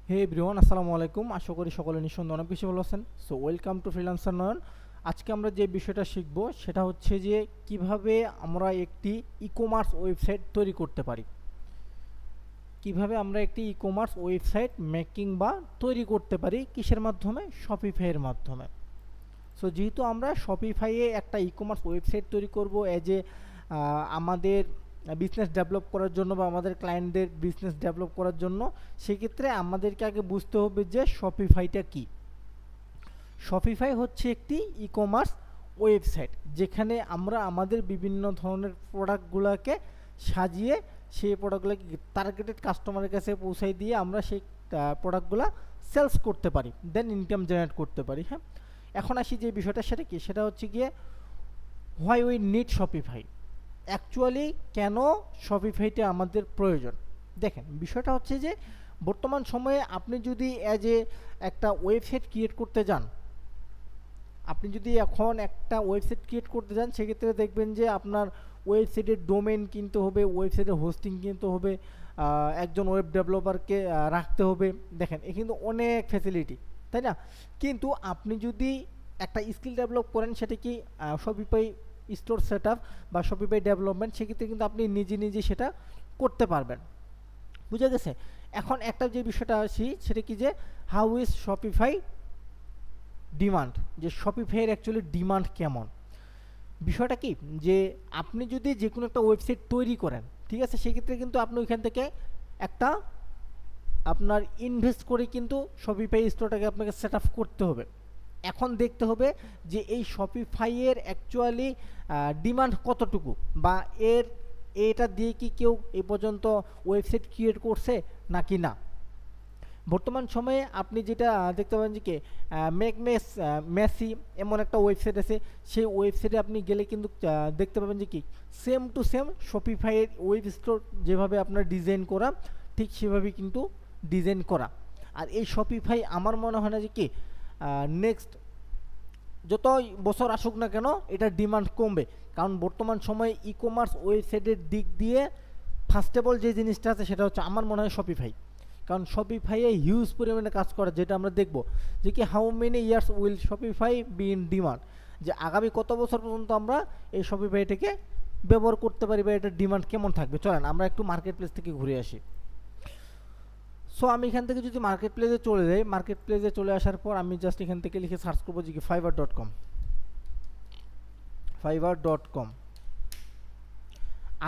হে everyone, আসসালামু আলাইকুম। আশা করি সকলে নিঃসন্দেহে অনেক বেশি ভালো আছেন। সো ওয়েলকাম টু ফ্রিল্যান্সার নয়ন। আজকে আমরা যে বিষয়টা শিখব সেটা হচ্ছে যে কিভাবে আমরা একটি ই-কমার্স ওয়েবসাইট তৈরি করতে পারি। কিভাবে আমরা একটি ই-কমার্স ওয়েবসাইট মেকিং বা তৈরি করতে পারি, কিসের মাধ্যমে? শপিফাইয়ের মাধ্যমে। সো যেহেতু আমরা শপিফাইয়ে একটা ই-কমার্স ওয়েবসাইট তৈরি করব এজ এ আমাদের বিজনেস ডেভেলপ করার জন্য বা আমাদের ক্লায়েন্টদের বিজনেস ডেভেলপ করার জন্য, সেক্ষেত্রে আমাদেরকে আগে বুঝতে হবে যে শপিফাইটা কী। শপিফাই হচ্ছে একটি ই কমার্স ওয়েবসাইট যেখানে আমরা আমাদের বিভিন্ন ধরনের প্রোডাক্টগুলোকে সাজিয়ে সেই প্রোডাক্টগুলোকে টার্গেটেড কাস্টমারের কাছে পৌঁছাই দিয়ে আমরা সেই প্রোডাক্টগুলো সেলস করতে পারি, দেন ইনকাম জেনারেট করতে পারি। হ্যাঁ, এখন আসি যে বিষয়টা, সেটা কি? সেটা হচ্ছে গিয়ে why we need Shopify. Actually কেন শপিফাইটা আমাদের প্রয়োজন? দেখেন, বিষয়টা হচ্ছে যে বর্তমান সময়ে আপনি যদি অ্যাজ এ একটা ওয়েবসাইট ক্রিয়েট করতে যান, আপনি যদি এখন একটা ওয়েবসাইট ক্রিয়েট করতে যান, সেক্ষেত্রে দেখবেন যে আপনার ওয়েবসাইটের ডোমেন কিনতে হবে, ওয়েবসাইটের হোস্টিং কিনতে হবে, একজন ওয়েব ডেভেলপারকে রাখতে হবে। দেখেন, এ কিন্তু অনেক ফ্যাসিলিটি, তাই না? কিন্তু আপনি যদি একটা স্কিল ডেভেলপ করেন, সেটা কি শপিফাই স্টোর সেট আপ বা শপিফাই ডেভেলপমেন্ট, সেক্ষেত্রে কিন্তু আপনি নিজে নিজে সেটা করতে পারবেন। বুঝা গেছে? এখন একটা যে বিষয়টা আসি, সেটা কি যে হাউ ইজ শপিফাই ডিমান্ড, যে শপিফাইয়ের অ্যাকচুয়ালি ডিমান্ড কেমন। বিষয়টা কি যে আপনি যদি যে কোনো একটা ওয়েবসাইট তৈরি করেন, ঠিক আছে, সেক্ষেত্রে কিন্তু আপনি ওইখান থেকে একটা আপনার ইনভেস্ট করে কিন্তু শপিফাই স্টোরটাকে আপনাকে সেট আপ করতে হবে। এখন দেখতে হবে যে এই শপিফাইয়ের অ্যাকচুয়ালি ডিমান্ড কতটুকু, বা এটা দিয়ে কি কেউ এই পর্যন্ত ওয়েবসাইট ক্রিয়েট করছে নাকি না। বর্তমান সময়ে আপনি যেটা দেখতে পাবেন যে কি মেসি এমন একটা ওয়েবসাইট আছে, সেই ওয়েবসাইটে আপনি গেলে কিন্তু দেখতে পাবেন যে কি সেম টু সেম শপিফাইয়ের ওয়েব স্টোর যেভাবে আপনার ডিজাইন করা, ঠিক সেভাবেই কিন্তু ডিজাইন করা। আর এই শপিফাই আমার মনে হয় না যে কি নেক্সট যত বছর আসুক না কেন এটার ডিমান্ড কমবে। কারণ বর্তমান সময়ে ই কমার্স ওয়েবসাইটের দিক দিয়ে ফার্স্টেবল যে জিনিসটা আছে সেটা হচ্ছে আমার মনে হয় শপিফাই। কারণ শপিফাইয়ে হিউজ পরিমাণে কাজ করে, যেটা আমরা দেখব যে কি how many years will Shopify be in demand, যে আগামী কত বছর পর্যন্ত আমরা এই শপিফাইটাকে ব্যবহার করতে পারি বা এটার ডিমান্ড কেমন থাকবে। চলেন আমরা একটু মার্কেট প্লেস থেকে ঘুরে আসি। সো আমি এখান থেকে যদি মার্কেট প্লেসে চলে যাই, মার্কেট প্লেসে চলে আসার পর আমি জাস্ট এখান থেকে লিখে সার্চ করবো যে কি fiverr.com। fiverr.com।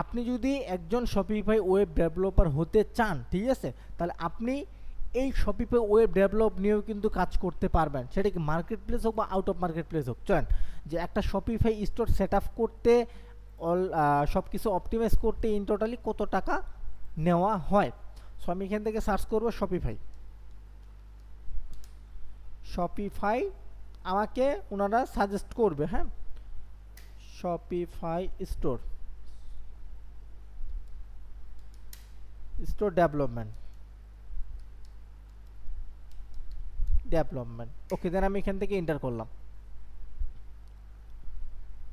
আপনি যদি একজন শপিফাই ওয়েব ডেভেলপার হতে চান, ঠিক আছে, তাহলে আপনি এই শপিফাই ওয়েব ডেভেলপ নিয়েও কিন্তু কাজ করতে পারবেন, সেটা কি মার্কেট প্লেস হোক বা আউট অফ মার্কেট প্লেস হোক। চলেন, যে একটা শপিফাই স্টোর সেট আপ করতে সব কিছু অপটিমাইজ করতে ইন টোটালি কত টাকা নেওয়া হয়। সো আমি এখান থেকে সার্চ করবো শপিফাই। শপিফাই আমাকে ওনারা সাজেস্ট করবে। হ্যাঁ, Shopify store store development okay, then আমি এখান থেকে এন্টার করলাম।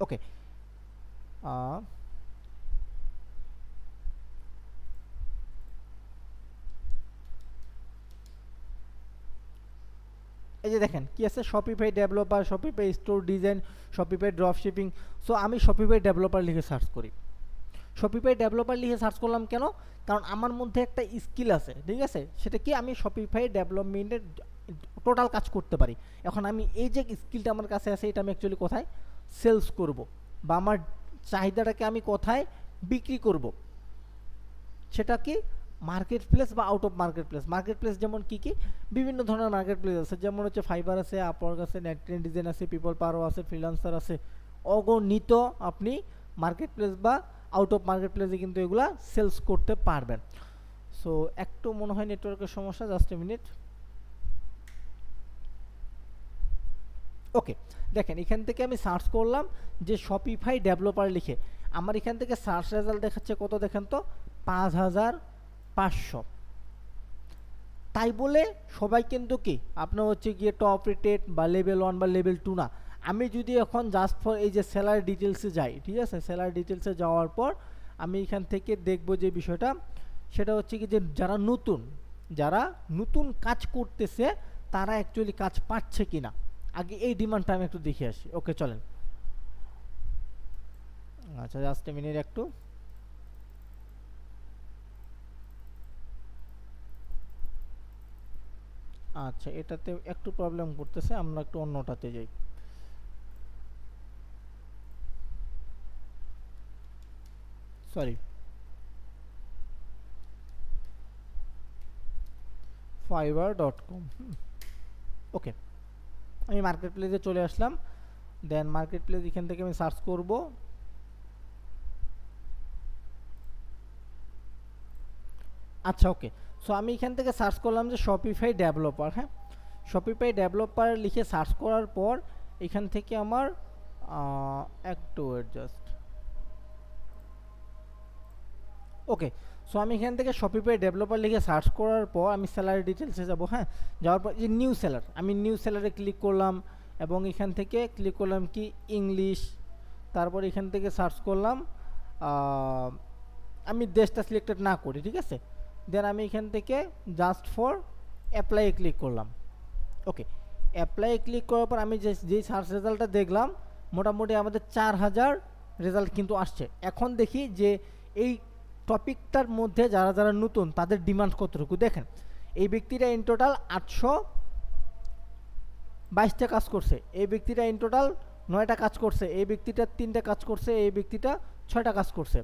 ওকে, এই যে দেখেন কি আছে, Shopify developer, Shopify store design, Shopify drop shipping. So আমি শপিফাই ডেভেলপার লিখে সার্চ করি। শপিফাই ডেভেলপার লিখে সার্চ করলাম কেন? কারণ আমার মধ্যে একটা স্কিল আছে, ঠিক আছে, সেটা কি আমি শপিফাই ডেভেলপমেন্টের টোটাল কাজ করতে পারি। এখন আমি এই যে স্কিলটা আমার কাছে আছে, এটা আমি অ্যাকচুয়ালি কোথায় সেলস করব, বা আমার চাহিদাটাকে আমি কোথায় বিক্রি করব, সেটা কি মার্কেট প্লেস বা out of market place. Market place যেমন কি কি বিভিন্ন ধরনের মার্কেট প্লেস আছে, যেমন হচ্ছে ফাইবার আছে, আপওয়ার্ক আছে, নেটট্রেন্ড ডিজাইন আছে, পিপল পারো আছে, ফ্রিল্যান্সার আছে, অগণিত আপনি মার্কেট প্লেস বা আউট অফ মার্কেট প্লেসে কিন্তু এগুলা সেলস করতে পারবেন। সো একটু মনে হয় নেটওয়ার্কের সমস্যা, জাস্ট এ মিনিট। ওকে, দেখেন এখান থেকে আমি সার্চ করলাম যে শপিফাই ডেভেলপার লিখে, আমার এখান থেকে সার্চ রেজাল্ট দেখাচ্ছে কত দেখেন তো, 5500। তাই বলে সবাই কিন্তু কি আপনার হচ্ছে গিয়ে টপ রেটেড বা লেভেল 1 বা লেভেল 2 না। আমি যদি এখন জাস্ট ফর এই যে সেলার ডিটেলসে যাই, ঠিক আছে, সেলার ডিটেলসে যাওয়ার পর আমি এখান থেকে দেখব যে বিষয়টা, সেটা হচ্ছে কি যে যারা নতুন যারা নতুন কাজ করতেছে তারা অ্যাকচুয়ালি কাজ পাচ্ছে কিনা। আগে এই ডিমান্ডটা আমি একটু দেখে আসি। ওকে চলেন। আচ্ছা জাস্ট এ মিনিট একটু। আচ্ছা এটাতে একটু প্রবলেম করতেছে, আমরা একটু অন্যটাতে যাই। Sorry, fiverr.com। ওকে, আমি মার্কেট প্লেসে চলে আসলাম। দেন মার্কেট প্লেস এখান থেকে আমি সার্চ করব। আচ্ছা ওকে, সো আমি এখান থেকে সার্চ করলাম যে শপিফাই ডেভেলপার। হ্যাঁ, শপিফাই ডেভেলপার লিখে সার্চ করার পর এখান থেকে আমার একটু জাস্ট ওকে, সো আমি এখান থেকে শপিফাই ডেভেলপার লিখে সার্চ করার পর আমি স্যালারি ডিটেলসে যাব। হ্যাঁ, যাওয়ার পর যে নিউ সেলার, আমি নিউ সেলারে ক্লিক করলাম এবং এখান থেকে ক্লিক করলাম কি ইংলিশ। তারপর এখান থেকে সার্চ করলাম, আমি দেশটা সিলেক্টেড না করি, ঠিক আছে। দেন আমি এখান থেকে জাস্ট ফর অ্যাপ্লাই ক্লিক করলাম। ওকে, অ্যাপ্লাই ক্লিক করার পর আমি যেই সার্চ রেজাল্টটা দেখলাম মোটামুটি আমাদের 4000 রেজাল্ট কিন্তু আসছে। এখন দেখি যে এই টপিকটার মধ্যে যারা যারা নতুন তাদের ডিমান্ড কতটুকু। দেখেন এই ব্যক্তিরা ইন টোটাল 822টা কাজ করছে, এই ব্যক্তিটা ইন টোটাল 9টা কাজ করছে, এই ব্যক্তিটা 3টা কাজ করছে, এই ব্যক্তিটা 6টা কাজ করছে,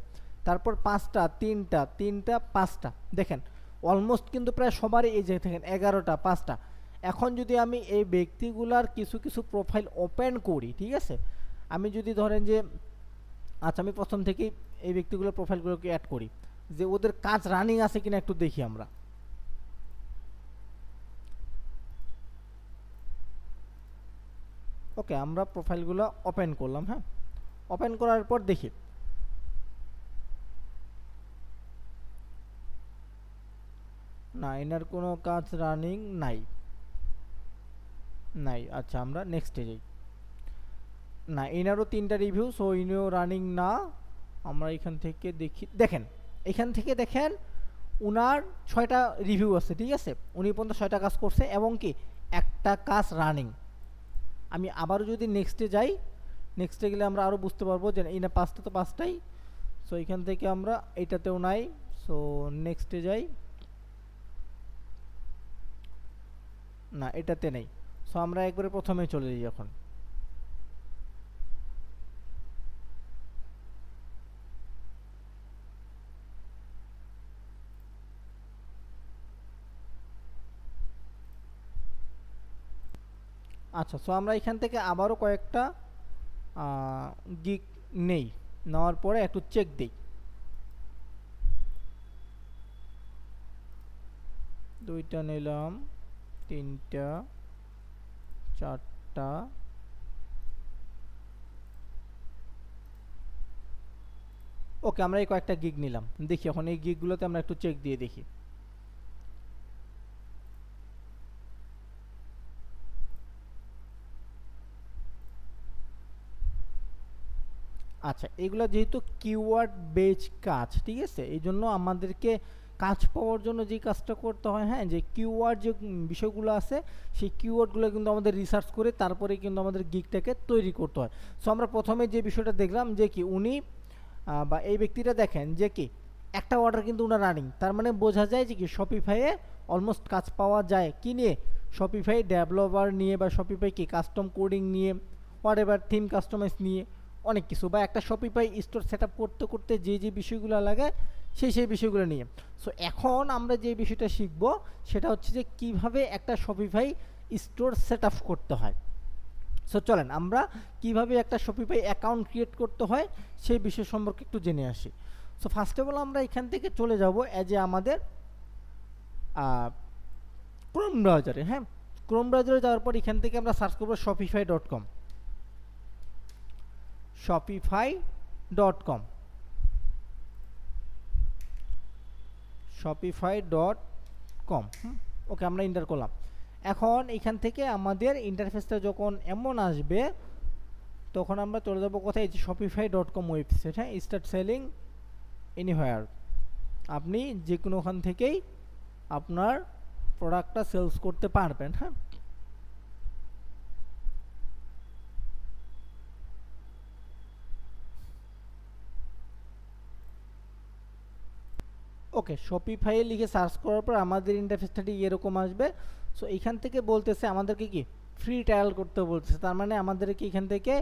তারপর 5টা 3টা 3টা 5টা। দেখেন অলমোস্ট কিন্তু প্রায় সবারই এই যে দেখেন 11টা 5টা। এখন যদি আমি এই ব্যক্তিগুলার কিছু কিছু প্রোফাইল ওপেন করি, ঠিক আছে, আমি যদি ধরেন যে আচ্ছা আমি প্রথম থেকেই এই ব্যক্তিগুলোর প্রোফাইলগুলোকে অ্যাড করি, যে ওদের কাজ রানিং আছে কিনা একটু দেখি আমরা। ওকে, আমরা প্রোফাইলগুলো ওপেন করলাম। হ্যাঁ, ওপেন করার পর দেখি না এনার কোনো কাজ রানিং নাই নাই। আচ্ছা আমরা নেক্সটে যাই। না এনারও 3টা রিভিউ, সো ইনিও রানিং না। আমরা এখান থেকে দেখি, দেখেন এখান থেকে দেখেন উনার 6টা রিভিউ আছে, ঠিক আছে, উনি পর্যন্ত 6টা কাজ করছে এবং কি একটা কাজ রানিং। আমি আবারও যদি নেক্সটে যাই, নেক্সটে গেলে আমরা আরও বুঝতে পারবো যে এই না 5টা তো 5টাই। সো এখান থেকে আমরা এইটাতেও নাই, সো নেক্সটে যাই। না এটাতে নেই, সো আমরা একবারে প্রথমে চলে যাই এখন। আচ্ছা, সো আমরা এখান থেকে আবারও কয়েকটা গিগ নেই, নেওয়ার পরে একটু চেক দিই। 2টা নিলাম, 3টা 4টা। ওকে, আমরা এই কয়েকটা গিগ নিলাম। দেখি এখন এই গিগগুলোতে আমরা একটু চেক দিয়ে দেখি। আচ্ছা, এগুলো যেহেতু কিওয়ার্ড বেজ কাজ, ঠিক আছে, এই জন্য আমাদেরকে কাজ পাওয়ার জন্য যে কাজটা করতে হয়, হ্যাঁ, যে কিওয়ার্ড যে বিষয়গুলো আছে সেই কিওয়ার্ডগুলো কিন্তু আমাদের রিসার্চ করে তারপরে কিন্তু আমাদের গিগটাকে তৈরি করতে হয়। সো আমরা প্রথমে যে বিষয়টা দেখলাম যে কি উনি বা এই ব্যক্তিটা দেখেন যে কি একটা অর্ডার কিন্তু উনার রানিং, তার মানে বোঝা যায় যে কি শপিফাইয়ে অলমোস্ট কাজ পাওয়া যায় কি নিয়ে, শপিফাই ডেভেলপার নিয়ে বা শপিফাই কি কাস্টম কোডিং নিয়ে, হোয়াট এভার থিম কাস্টমাইজ নিয়ে অনেক কিছু, বা একটা শপিফাই স্টোর সেট আপ করতে করতে যে যে বিষয়গুলো লাগে সেই বিষয়গুলো নিয়ে। সো এখন আমরা যে বিষয়টা শিখব সেটা হচ্ছে যে কিভাবে একটা শপিফাই স্টোর সেট আপ করতে হয়। সো চলেন আমরা কিভাবে একটা শপিফাই অ্যাকাউন্ট ক্রিয়েট করতে হয় সেই বিষয় সম্পর্কে একটু জেনে আসি। সো ফার্স্ট অফ অল আমরা এখান থেকে চলে যাব এজ এ আমাদের ক্রোম ব্রাউজারে। হ্যাঁ, ক্রোম ব্রাউজারে যাওয়ার পর এখান থেকে আমরা সার্চ করব shopify.com। shopify.com shopify.com। ওকে, আমরা এন্টার করলাম। এখন এখান থেকে আমাদের ইন্টারফেসটা যখন এমন আসবে তখন আমরা চলে যাব কোথায়, যে shopify.com ওয়েবসাইট। হ্যাঁ, স্টার্ট সেলিং এনিহোয়ার, আপনি যে কোনো ওখান থেকেই আপনার প্রোডাক্টটা সেলস করতে পারবেন। হ্যাঁ, ওকে, শপিফাই লিখে সার্চ করার পর আমাদের ইন্টারফেসটা ঠিক এরকম আসবে। সো এখান থেকে বলতেছে আমাদেরকে কি ফ্রি ট্রায়াল করতে বলতেছে, তার মানে আমাদেরকে এখান থেকে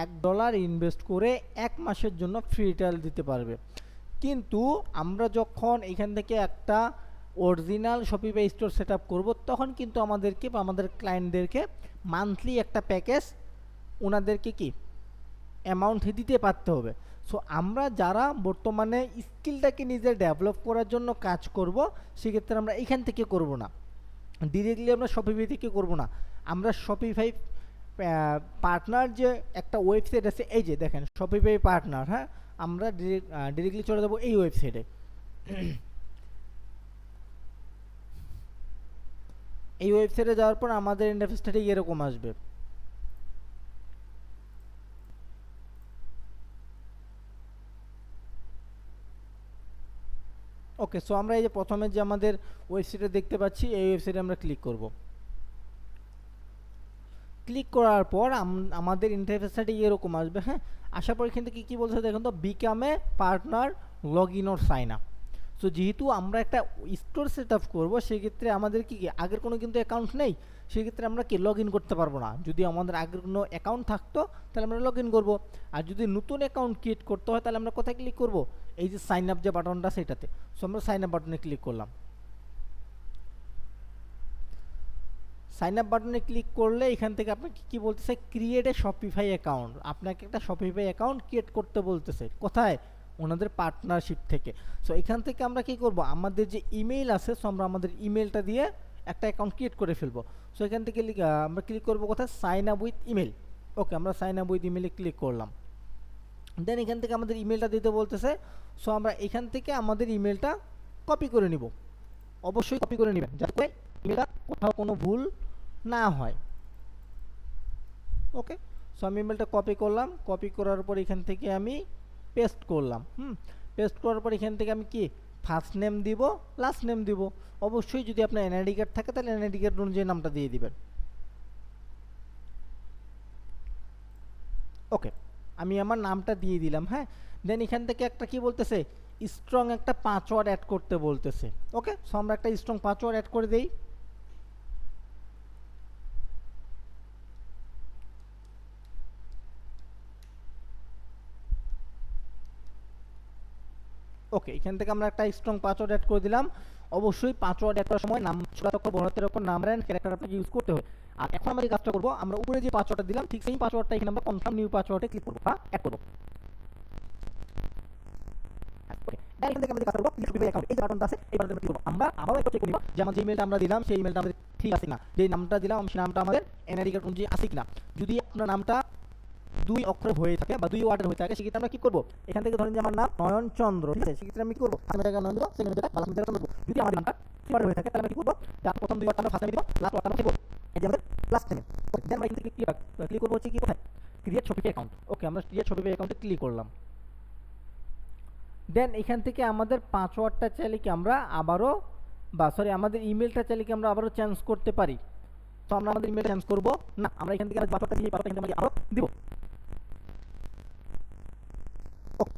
$1 ইনভেস্ট করে 1 মাসের জন্য ফ্রি ট্রায়াল দিতে পারবে। কিন্তু আমরা যখন এখান থেকে একটা original Shopify store set up করবো, তখন কিন্তু আমাদেরকে বা আমাদের ক্লায়েন্টদেরকে মান্থলি একটা প্যাকেজ ওনাদেরকে কি অ্যামাউন্ট দিতে পারতে হবে। সো আমরা যারা বর্তমানে স্কিলটাকে নিজে ডেভেলপ করার জন্য কাজ করব, সেক্ষেত্রে আমরা এখান থেকে করব না, ডিরেক্টলি আমরা শপিফাই থেকে করব না। আমরা শপিফাই পার্টনার যে একটা ওয়েবসাইট আছে, এই যে দেখেন শপিফাই পার্টনার, হ্যাঁ, আমরা ডিরেক্টলি চলে যাব এই ওয়েবসাইটে। এই ওয়েবসাইটে যাওয়ার পর আমাদের ইন্টারফেসটা ঠিক এরকম আসবে। ওকে, সো আমরা এই যে প্রথমে যে আমাদের ওয়েবসাইটে দেখতে পাচ্ছি, এই ওয়েবসাইটে আমরা ক্লিক করব। ক্লিক করার পর আমাদের ইন্টারফেসটা ঠিক এরকম আসবে। হ্যাঁ, আসার পর এখান থেকে কী বলছে দেখুন তো, become a partner, log in or sign up. So যেহেতু আমরা একটা স্টোর সেট আপ করবো, সেক্ষেত্রে আমাদের কি আগের কোনো কিন্তু অ্যাকাউন্ট নেই, সেক্ষেত্রে আমরা কি লগ ইন করতে পারবো না। যদি আমাদের আগের কোনো অ্যাকাউন্ট থাকতো তাহলে আমরা লগ ইন করবো, আর যদি নতুন অ্যাকাউন্ট ক্রিয়েট করতে হয় তাহলে আমরা কোথায় ক্লিক করবো, এই যে সাইন আপ যে বাটনটা সেটাতে। সো আমরা সাইন আপ বাটনে ক্লিক করলাম। সাইন আপ বাটনে ক্লিক করলে এখান থেকে আপনাকে কি বলতেছে, ক্রিয়েট এ শপিফাই অ্যাকাউন্ট। আপনাকে একটা শপিফাই অ্যাকাউন্ট ক্রিয়েট করতে বলতেছে, কোথায়, ওনাদের পার্টনারশিপ থেকে। সো এখান থেকে আমরা কি করব, আমাদের যে ইমেইল আছে, সো আমরা আমাদের ইমেলটা দিয়ে একটা অ্যাকাউন্ট ক্রিয়েট করে ফেলবো। সো এখান থেকে আমরা ক্লিক করবো কোথায়, সাইন আপ উইথ ইমেল। ওকে, আমরা সাইন আপ উইথ ইমেলে ক্লিক করলাম। দেন এখান থেকে আমাদের ইমেলটা দিতে বলতেছে। সো আমরা এখান থেকে আমাদের ইমেলটা কপি করে নিব। অবশ্যই কপি করে নেবেন যাতে ইমেলটা কোথাও কোনো ভুল না হয়। ওকে, সো আমি ইমেলটা কপি করলাম, কপি করার পর এখান থেকে আমি পেস্ট করলাম। পেস্ট করার পর এখান থেকে আমি কি ফার্স্ট নেম দিব, লাস্ট নেম দিব। অবশ্যই যদি আপনার এনআইডি কার্ড থাকে তাহলে এনআইডি কার্ড অনুযায়ী নামটা দিয়ে দিবেন। ওকে, আমি আমার নামটা দিয়ে দিলাম। হ্যাঁ, দেন এখান থেকে একটা কি বলতেছে, স্ট্রং একটা পাসওয়ার্ড অ্যাড করতে বলতেছে। ওকে, সো আমরা একটা স্ট্রং পাসওয়ার্ড অ্যাড করে দেই। ওকে, এখান থেকে আমরা একটা স্ট্রং পাসওয়ার্ড অ্যাড করে দিলাম। অবশ্যই পাসওয়ার্ড অ্যাড করার সময় নাম, ছোট অক্ষর, বড় হাতের অক্ষর, নাম্বার এন্ড ক্যারেক্টার আপনাকে ইউজ করতে হবে। আর এখন আমরা যে কাজটা করব, আমরা উপরে যে পাসওয়ার্ডটা দিলাম ঠিক সেই পাসওয়ার্ডটা এখানে আমরা কনফার্ম নিউ পাসওয়ার্ডে ক্লিক করব বা অ্যাড করব। ওকে, এখান থেকে আমরা যে কাজটা করব, ক্লিক শপিফাই অ্যাকাউন্ট, এই যে বাটনটা আছে, এই বাটনটা ক্লিক করব। আমরা আবারও একটু চেক করে নিব যে আমার যে ইমেলটা আমরা দিলাম সেই ইমেলটা আমাদের ঠিক আছে কিনা, যে নামটা দিলাম সেই নামটা আমাদের এনআইডি কার্ড অনুযায়ী আছে কিনা। যদি আপনার নামটা 2 অক্ষর হয়ে থাকে বা 2 ওয়ার্ডের হয়ে থাকে, সেক্ষেত্রে আমরা কি করবো, এখান থেকে ধরেন যে আমার নাম নয়ন চন্দ্র, ঠিক আছে, সেক্ষেত্রে আমি কি করবো, আমি জায়গায় নয়ন দেবো, সেকেন্ড জায়গায় বালাসন জায়গায় চন্দ্র দেবো। যদি আমাদের নামটা 3 ওয়ার্ডের হয়ে থাকে তাহলে আমরা কি করবো, যার প্রথম 2 ওয়ার্ডটা আমরা ফার্স্ট নেমে দিব, লাস্ট ওয়ার্ডটা আমরা কি করবো, এই যে আমাদের লাস্ট নেমে। ওকে, দেন আমরা এখান থেকে ক্লিক করবো হচ্ছে কি কোথায়, ক্রিয়েট শপিফাই অ্যাকাউন্ট। ওকে, আমরা ক্রিয়েট শপিফাই অ্যাকাউন্টে ক্লিক করলাম। দেন এখান থেকে আমাদের পাসওয়ার্ডটা চাইলে কি আমরা আবারও, বা সরি আমাদের ইমেলটা চাইলে কি আমরা আবারও চেঞ্জ করতে পারি। তো আমরা আমাদের ইমেল চেঞ্জ করবো না, আমরা এখান থেকে পাসওয়ার্ডটা দিয়ে পাসওয়ার্ডটা এখান থেকে আবারও দিব।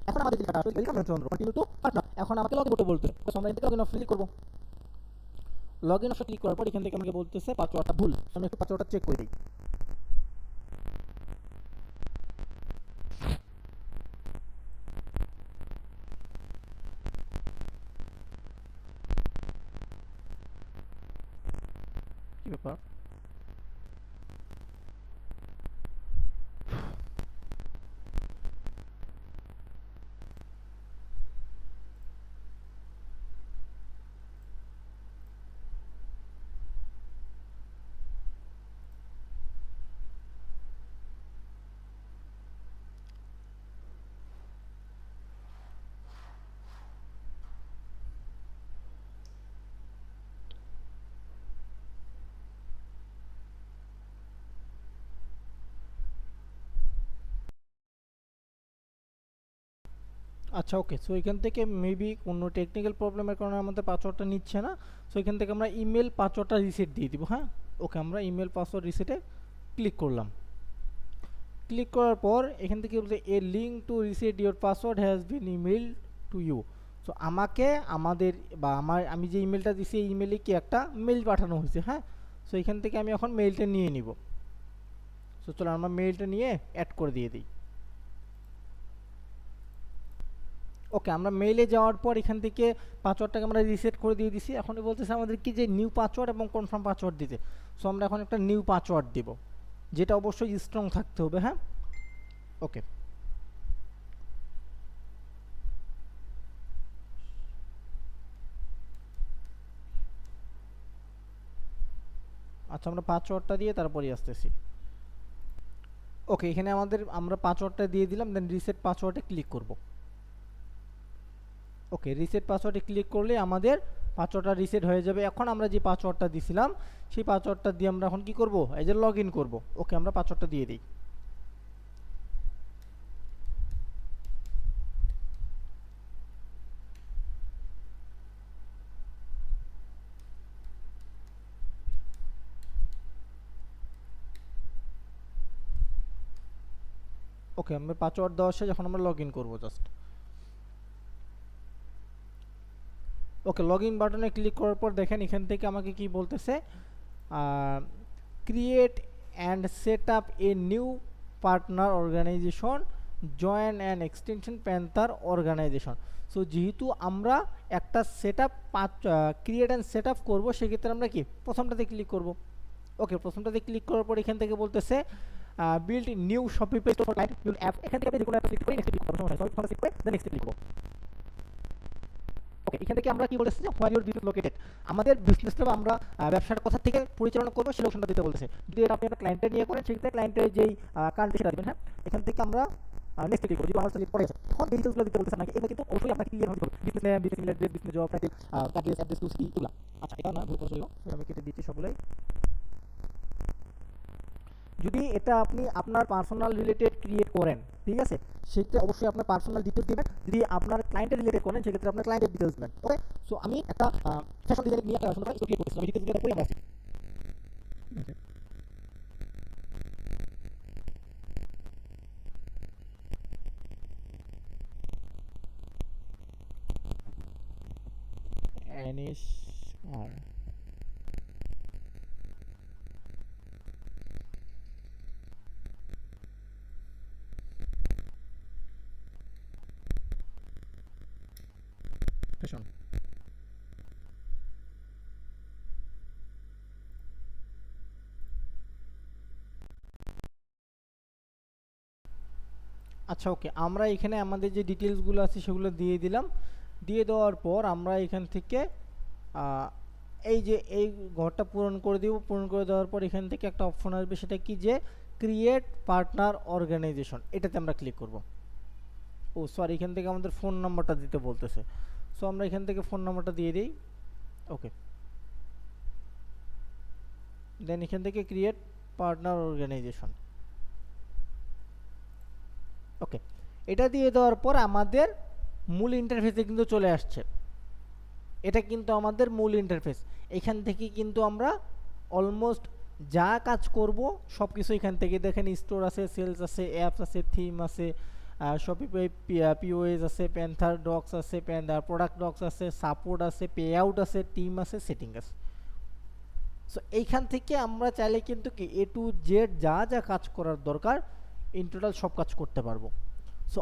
এখন আমাদের যেটা আসলে welcome Chandra continue to partner, এখন আমাকে লগইন করতে বলতে, তো আমরা এখান থেকে লগইন অপশনে ক্লিক করব। লগইন অপশনে ক্লিক করার পর এখান থেকে আমাকে বলতেছে পাসওয়ার্ডটা ভুল। আমি একটু পাসওয়ার্ডটা চেক করে দিই। কি ব্যাপার, আচ্ছা ওকে, সো এখান থেকে মেবি কোনো টেকনিক্যাল প্রবলেমের কারণে আমাদের পাসওয়ার্ডটা নিচ্ছে না। সো এখান থেকে আমরা ইমেল পাসওয়ার্ডটা রিসেট দিয়ে দিব। হ্যাঁ, ওকে, আমরা ইমেল পাসওয়ার্ড রিসেটে ক্লিক করলাম। ক্লিক করার পর এখান থেকে বলছে a link to reset your password has been email to you. So আমাকে আমাদের বা আমি যে ইমেলটা দিছি এই ইমেলে কি একটা মেল পাঠানো হয়েছে। হ্যাঁ, সো এখান থেকে আমি এখন মেলটা নিয়ে নিব। সো চলো আমরা মেলটা নিয়ে অ্যাড করে দিয়ে দিই। ওকে, আমরা মেইলে যাওয়ার পর এখান থেকে পাসওয়ার্ডটাকে আমরা রিসেট করে দিয়ে দিছি। এখন বলতেছে আমাদের কি যে নিউ পাসওয়ার্ড এবং কনফার্ম পাসওয়ার্ড দিতে। সো আমরা এখন একটা নিউ পাসওয়ার্ড দিব, যেটা অবশ্যই স্ট্রং থাকতে হবে। হ্যাঁ, ওকে, আচ্ছা আমরা পাসওয়ার্ডটা দিয়ে তারপরে আসতেছি। ওকে, এখানে আমরা পাসওয়ার্ডটা দিয়ে দিলাম, দেন রিসেট পাসওয়ার্ডে ক্লিক করব। ওকে, রিসেট পাসওয়ার্ডে ক্লিক করলে আমাদের পাসওয়ার্ডটা রিসেট হয়ে যাবে। এখন আমরা যে পাসওয়ার্ডটা দিছিলাম সেই পাসওয়ার্ডটা দিয়ে আমরা এখন কি করব, এই যে লগ ইন করবো। ওকে, আমরা পাসওয়ার্ডটা দিয়ে দিই। ওকে, আমরা পাসওয়ার্ড দেওয়া শেষ, যখন আমরা লগ ইন করবো জাস্ট। ওকে, লগ ইন বাটনে ক্লিক করার পর দেখেন এখান থেকে আমাকে কি বলতেছে, create and set up a new partner organisation, join and extension panther organisation. So যেহেতু আমরা একটা set up create and set up করবো, সেক্ষেত্রে আমরা কি প্রথমটাতে ক্লিক করব। ওকে, প্রথমটাতে ক্লিক করার পর এখান থেকে বলতেছে build new shopping store for client build app. এখান থেকে আপনি যে কোনো একটা ক্লিক করে নেক্সট ক্লিক করব। ক্লিক করে দেন নেক্সট ক্লিক করব। ওকে, এখান থেকে আমরা কি বলেছি যে হোয়ার ইউর বিজনেস লোকেটেড, আমাদের বিজনেসটা আমরা ব্যবসার কথা থেকে পরিচালনা করবো সেই লোকেশনটা দিতে বলতেছে। যদি আপনি একটা ক্লায়েন্টের নিয়ে করেন সেক্ষেত্রে ক্লায়েন্টের যেই কান্ট্রি সেটা দিবেন। হ্যাঁ, এখান থেকে আমরা নেক্সট ক্লিক করব। যদি আমার সাথে পড়ে আছে এখন ডিটেইলসগুলো দিতে বলতেছে নাকি, এটা কিন্তু অবশ্যই আপনাকে ক্লিয়ার হতে হবে। Business name, business email address, business job title, card address, tools কি এগুলা। আচ্ছা, এটা না ভুল করে চলবে, আমি কেটে দিচ্ছি সবগুলাই। যদি এটা আপনি আপনার পার্সোনাল রিলেটেড ক্রিয়েট করেন, ঠিক আছে, সেক্ষেত্রে অবশ্যই আপনার পার্সোনাল ডিটেলস দিবেন। যদি আপনার ক্লায়েন্টের রিলেটেড করেন সেক্ষেত্রে আপনার ক্লায়েন্টের ডিটেলস দিবেন। ওকে, সো আমি একটা ফ্যাশন ডিজাইন নিয়ে একটা সুন্দর ক্রিয়েট করতেছি, আমি ডিটেলস দিতে করে আসি। অ্যানিস আর ফ্যাশন। আচ্ছা ওকে, আমরা এখানে আমাদের যে ডিটেলসগুলো আছে সেগুলো দিয়ে দিলাম। দিয়ে দেওয়ার পর আমরা এখান থেকে এই যে এই ঘরটা পূরণ করে দিব। পূরণ করে দেওয়ার পর এখান থেকে একটা অপশন আসবে, সেটা কি যে ক্রিয়েট পার্টনার অর্গানাইজেশন, এটাতে আমরা ক্লিক করব। ও সরি, এখান থেকে আমাদের ফোন নাম্বারটা দিতে বলতেছে। সো আমরা এখান থেকে ফোন নাম্বারটা দিয়ে দিই। ওকে, দেন এখান থেকে ক্রিয়েট পার্টনার অর্গানাইজেশন। ওকে, এটা দিয়ে দেওয়ার পর আমাদের মূল ইন্টারফেসে কিন্তু চলে আসছে। এটা কিন্তু আমাদের মূল ইন্টারফেস। এখান থেকে কিন্তু আমরা অলমোস্ট যা কাজ করব সব কিছু এখান থেকে দেখেন, স্টোর আছে, সেলস আছে, অ্যাপস আছে, থিম আছে, শপিফাই পিওএস আছে, প্যান্থার ডক্স আছে, প্রোডাক্ট ডক্স আছে, সাপোর্ট আছে, পে আউট আছে, টিম আছে, সেটিং আছে। সো এইখান থেকে আমরা চাইলে কিন্তু কি এ টু জেড যা যা কাজ করার দরকার ইন টোটাল সব কাজ করতে পারবো। সো